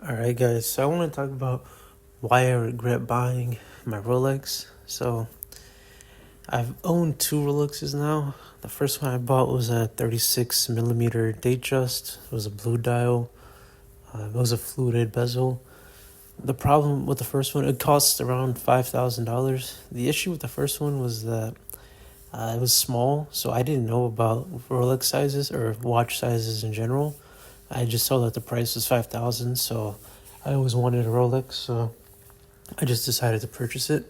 Alright, guys, so I want to talk about why I regret buying my Rolex. So, I've owned two Rolexes now. The first one I bought was a 36 millimeter Datejust. It was a blue dial, it was a fluted bezel. The problem with the first one, it cost around $5,000. The issue with the first one was that it was small, so I didn't know about Rolex sizes or watch sizes in general. I just saw that the price was 5,000, so I always wanted a Rolex, so I just decided to purchase it.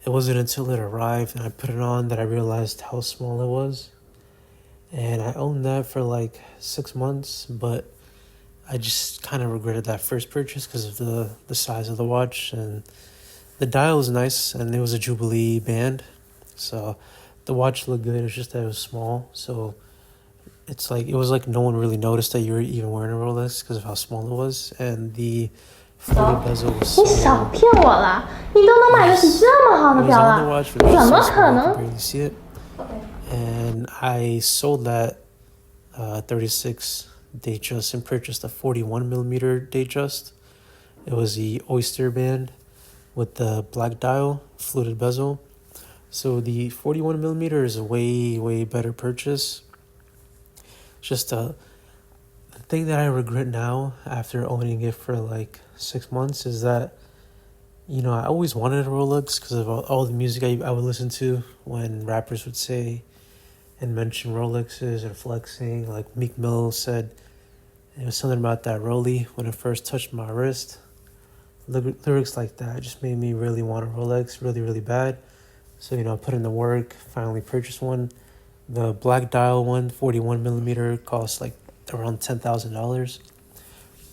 It wasn't until it arrived and I put it on that I realized how small it was. And I owned that for like 6 months, but I just kind of regretted that first purchase because of the size of the watch. And the dial was nice, and it was a Jubilee band, so the watch looked good. It's just that it was small, so it was like no one really noticed that you were even wearing a Rolex because of how small it was, and the fluted bezel was so. 你少骗我啦！你都能买得起这么好的表了，怎么可能 barely see it. And I sold that 36 Datejust and purchased a 41 millimeter Datejust. It was the Oyster band with the black dial, fluted bezel. So the 41 millimeter is a way better purchase. Just the thing that I regret now after owning it for like 6 months is that, I always wanted a Rolex because of all the music I would listen to when rappers would say and mention Rolexes and flexing. Like Meek Mill said, it was something about that Rollie when it first touched my wrist. Lyrics like that just made me really want a Rolex really bad. So, I put in the work, finally purchased one. The black dial one, 41 millimeter, cost like around $10,000.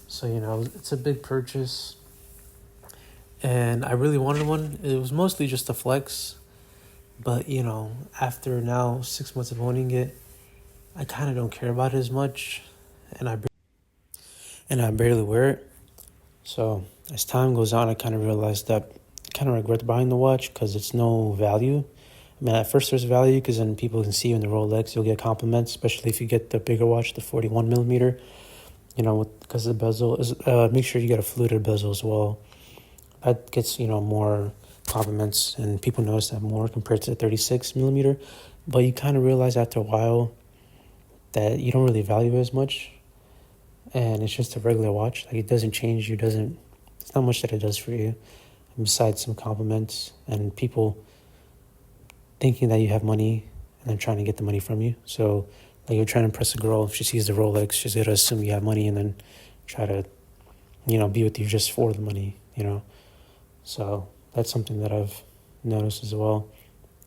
So, it's a big purchase. And I really wanted one. It was mostly just a flex. But, after now 6 months of owning it, I kind of don't care about it as much. And I barely wear it. So, as time goes on, I kind of realized that I kind of regret buying the watch because it's no value. I mean, at first there's value because then people can see you in the Rolex. You'll get compliments, especially if you get the bigger watch, the 41 millimeter. Because the bezel is. Make sure you get a fluted bezel as well. That gets more compliments, and people notice that more compared to the 36 millimeter. But you kind of realize after a while that you don't really value it as much, and it's just a regular watch. Like, it doesn't change you. It's not much that it does for you, besides some compliments and people thinking that you have money and then trying to get the money from you. So, like, you're trying to impress a girl. If she sees the Rolex, she's going to assume you have money and then try to, be with you just for the money, So, that's something that I've noticed as well.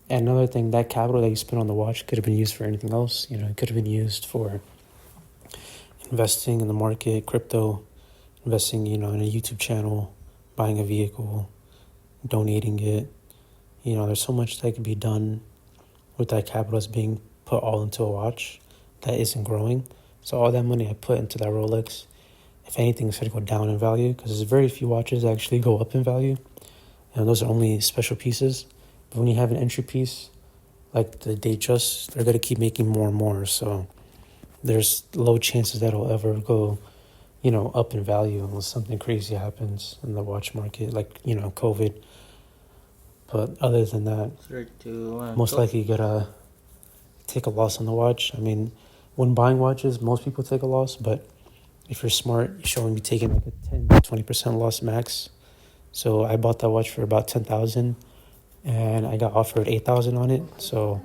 And another thing, that capital that you spent on the watch could have been used for anything else. It could have been used for investing in the market, crypto, investing, in a YouTube channel, buying a vehicle, donating it. There's so much that could be done with that capital that's being put all into a watch that isn't growing. So all that money I put into that Rolex, if anything, it's going to go down in value because there's very few watches that actually go up in value. And those are only special pieces. But when you have an entry piece, like the Datejust, they're going to keep making more and more. So there's low chances that it'll ever go, up in value unless something crazy happens in the watch market, like, COVID. But other than that, most likely you gotta take a loss on the watch. I mean, when buying watches, most people take a loss, but if you're smart, you should only be taking like a 10 to 20% loss max. So I bought that watch for about $10,000 and I got offered $8,000 on it. So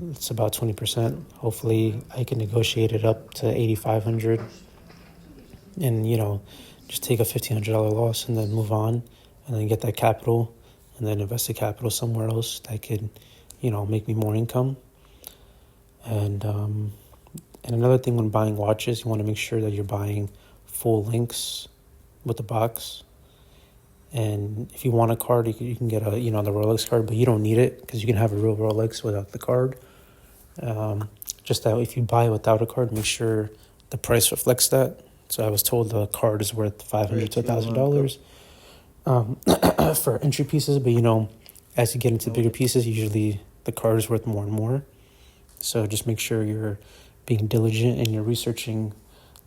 it's about 20%. Hopefully I can negotiate it up to $8,500 and, just take a $1,500 loss and then move on and then get that capital and then invest the capital somewhere else that could, make me more income. And another thing when buying watches, you want to make sure that you're buying full links with the box. And if you want a card, you can get the Rolex card, but you don't need it because you can have a real Rolex without the card. Just that if you buy without a card, make sure the price reflects that. So I was told the card is worth $500 to $1,000 for entry pieces, but as you get into bigger pieces, usually the card is worth more and more. So just make sure you're being diligent and you're researching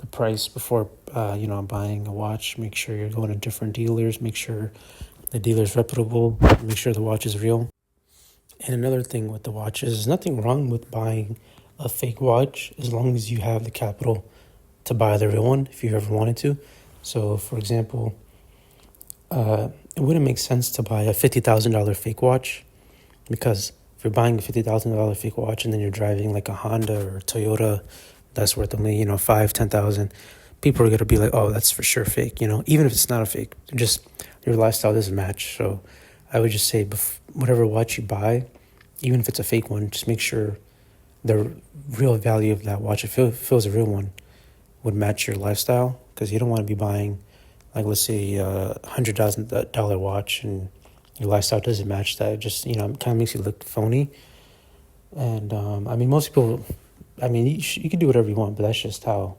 the price before buying a watch. Make sure you're going to different dealers. Make sure the dealer's reputable. Make sure the watch is real. And another thing with the watch is there's nothing wrong with buying a fake watch as long as you have the capital to buy the real one if you ever wanted to. So, for example, it wouldn't make sense to buy a $50,000 fake watch, because if you're buying a $50,000 fake watch and then you're driving like a Honda or a Toyota that's worth only, 5,000-10,000, people are going to be like, oh, that's for sure fake, even if it's not a fake, just your lifestyle doesn't match. So I would just say whatever watch you buy, even if it's a fake one, just make sure the real value of that watch, if it was a real one, would match your lifestyle, because you don't want to be buying, like, let's say a $100,000 watch and your lifestyle doesn't match that. It just, it kind of makes you look phony. And most people, you can do whatever you want, but that's just how,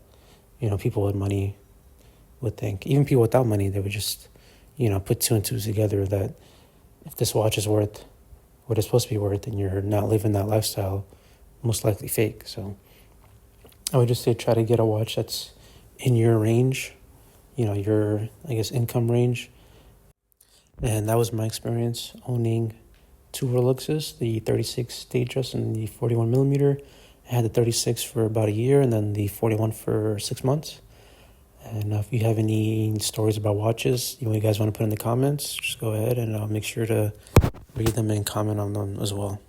people with money would think. Even people without money, they would just, put two and two together, that if this watch is worth what it's supposed to be worth and you're not living that lifestyle, most likely fake. So I would just say try to get a watch that's in your range, your, income range. And that was my experience owning two Rolexes, the 36 Datejust and the 41 millimeter. I had the 36 for about a year and then the 41 for 6 months. And if you have any stories about watches you guys want to put in the comments, just go ahead and I'll make sure to read them and comment on them as well.